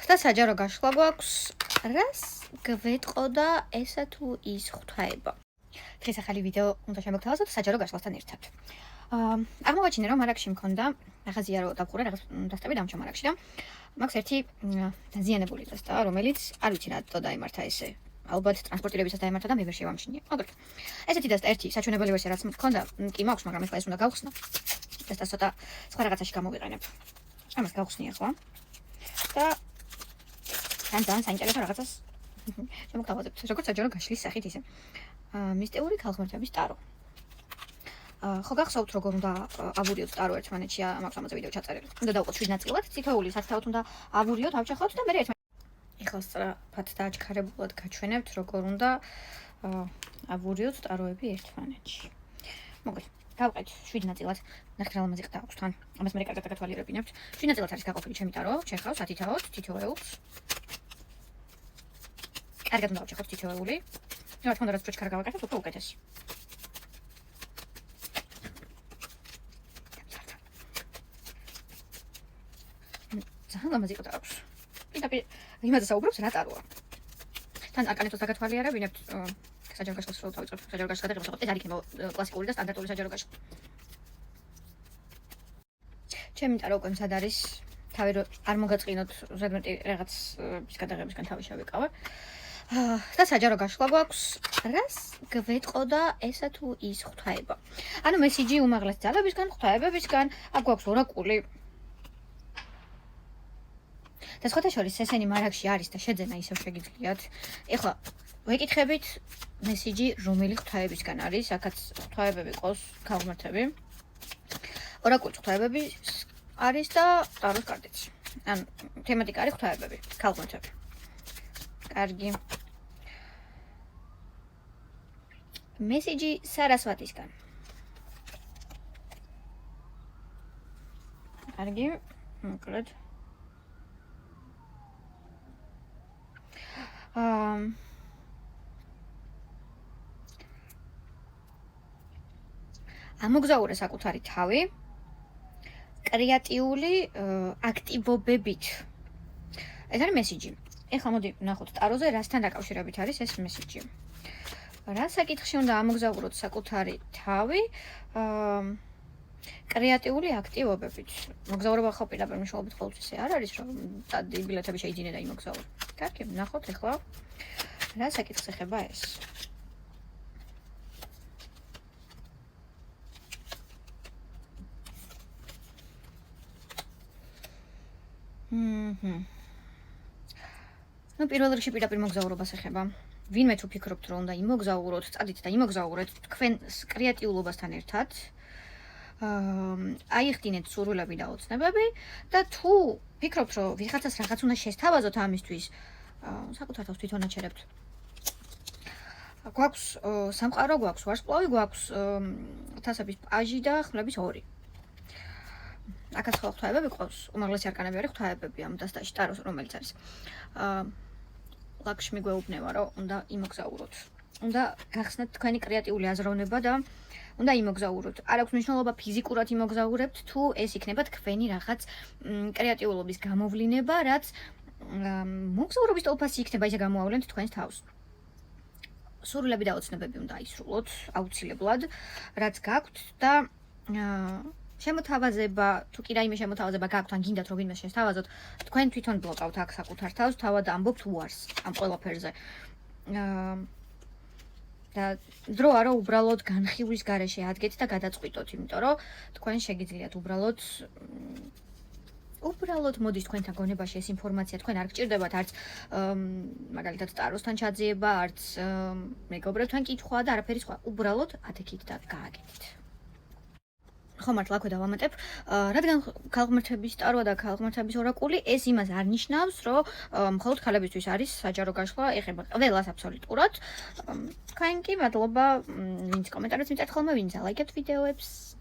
და საჯარო გაშლა გვაქვს, რას გვეტყოდა ესა თუ ის ღვთაება. დღეს ახალი ვიდეო უნდა შემოგთავაზოთ საჯარო გაშლასთან ერთად. აღმოვაჩინე რომ მარაკში მქონდა რაღაცია რომ დავხურე რაღაც დასტები დამჭა მარაკში და მაქვს ერთი დაზიანებული დასტა, რომელიც არ ვიცი რატო დაემართა ესე. ალბათ ტრანსპორტირებისას დაემართა და მე ვერ შევამჩნიე. მაგრამ ესეთი დასტა ერთი საჩვენებელი ვერსია რაც მქონდა, კი მაქვს, მაგრამ ეხლა ეს უნდა გავხსნა. დასტას ცოტა სხვა რაღაცაში გამოვიყენებ. ამას გავხსნი ახლა. და ძალიან საინტერესო რაღაცას შემოგთავაზებთ, როგორც საჯარო გაშლის სახით ისე. მისტიური ქალღმერთების ტარო. ხო გახსოვთ როგორ უნდა ავურიოთ ტარო ერთმანეთში, მაქვს ამაზე ვიდეო ჩაწერილი. უნდა დავყოთ 7 ნაწილად, თითოეული სათაოდ უნდა ავურიოთ, ავჭახოთ და მე ეხლა სწრაფად და აჩქარებულად გაჩვენებთ როგორ უნდა ავურიოთ ტაროები ერთმანეთში. მოგეთ დავყეთ 7 ნაწილად. ნახეთ რა ლამაზი ყდა აქვს თან. ამას მე კარგად გათვალიერებინებთ. 7 ნაწილად არის გაყოფილი ჩემი ტარო, ჩეხავს ათითაოდ თითოეულს. კარგად უნდა ავჭახოთ თითოეული. რა თქმა უნდა, რაც ჩქარა გავაკეთოთ, უფრო უკეთესი. ძალიან ლამაზი ყდა აქვს. პირდაპირ იმაზე საუბრობს რა ტაროა. თან არკანეთოს დაგათვალიერებინებთ. საჯარო გაშლას რო დავიწყებ, საჯარო გაშლას გადაღებას ვიყავ. ეს არ იქნება კლასიკური და სტანდარტული საჯარო გაშლა. ჩემი ტარო უკვე მზად არის. თავი რო არ მოგაწყინოთ ზედმეტი რაღაც ის გადაღებისგან თავი შევიკავე. და საჯარო გაშლა გვაქვს, რას გვეტყოდა ესა თუ ის ღვთაება. ანუ მესიჯი უმაღლეს ძალებისგან, ღვთაებებისგან, აქ გვაქვს ორაკული. და სხვათა შორის ესენი მარაკში არის და შეძენა ისევ შეგიძლიათ. ეხლა ვეკითხებით მესიჯი რომელი ღვთაებისგან არის, აქაც ღვთაებები ყავს ქალღმერთები. ორაკული ღვთაებები არის და ტაროს კარტიც. ან თემატიკა არის ღვთაებები, ქალღმერთები. კარგი. მესიჯი სარასვატისგან. კარგი. მოკლედ. ამოგზაურე საკუთარი თავი კრეატიული აქტივობებით. ეს არის მესიჯი. ეხლა მოდი ვნახოთ ტაროზე რასთან დაკავშირებით არის ეს მესიჯი. რა საკითხში უნდა ამოგზაუროთ საკუთარი თავი კრეატიული აქტივობებით. მოგზაურობა ხო პირდაპირ მნიშვნელობით ყოველთვის ისე არ არის, რომ დადი ბილეთები შეიძინე და იმოგზაურე. კარგი, ვნახოთ ეხლა რა საკითხს ეხება ეს. ну პირველ რიგში პირდაპირ მოგზაურობას ეხება. ვინმე თუ ფიქრობთ რომ უნდა იმოგზაუროთ, წადით და იმოგზაურეთ თქვენ კრეატიულობასთან ერთად. აიხდინეთ სურვილები და ოცნებები და თუ ფიქრობთ რომ ვიღაცას რაღაც უნდა შესთავაზოთ ამისთვის, საკუთარ თავს თვითონ აჩერებთ. გვაქვს სამყარო, გვაქვს ვარსკვლავი, გვაქვს თასების პაჟი და ხმლების 2. აქაც ხო ღვთაებები ყავს, უმაღლესი არკანები არის ღვთაებები ამ დასტაში ტაროს, რომელიც არის. ლაქშმი გვეუბნება რომ უნდა იმოგზაუროთ. უნდა გახსნათ თქვენი კრეატიული აზროვნება და უნდა იმოგზაუროთ. არ აქვს მნიშვნელობა ფიზიკურად იმოგზაურებთ, თუ ეს იქნება თქვენი რაღაც კრეატიულობის გამოვლინება, რაც მოგზაურობის ტოლფასი იქნება, ისე გამოავლენთ თქვენს თავს. სურვილები და ოცნებები უნდა აისრულოთ აუცილებლად, რაც გაქვთ და შემოთავაზება, თუ კი რაიმე შემოთავაზება გაქვთ, ან გინდათ რომ ვინმე შესთავაზოთ, თქვენ თვითონ ბლოკავთ აქ საკუთარ თავს, თავად ამბობთ უარს ამ ყველაფერზე. და დრო არა უბრალოდ განხილვის გარეშე ადგეთ და გადაწყვიტოთ, იმიტომ რომ თქვენ შეგიძლიათ უბრალოდ მოდის თქვენთან გონებაში ეს ინფორმაცია, თქვენ არ გჭირდებათ არც მაგალითად ტაროსთან ჩაძიება, არც მეგობრებთან კითხვა და არაფერი სხვა. უბრალოდ ათექით და გააკეთეთ. ხო მართლა აქვე დავამატებ, რადგან ქალღმერთების ტაროა და ქალღმერთების ორაკული, ეს იმას არ ნიშნავს, რომ მხოლოდ ქალებისთვის არის საჯარო გაშლა, ეხება ყველას აბსოლუტურად. თქვენ კი მადლობა, ვინც კომენტარებს მიწევთ ხოლმე, ვინც ალაიქებთ ვიდეოებს.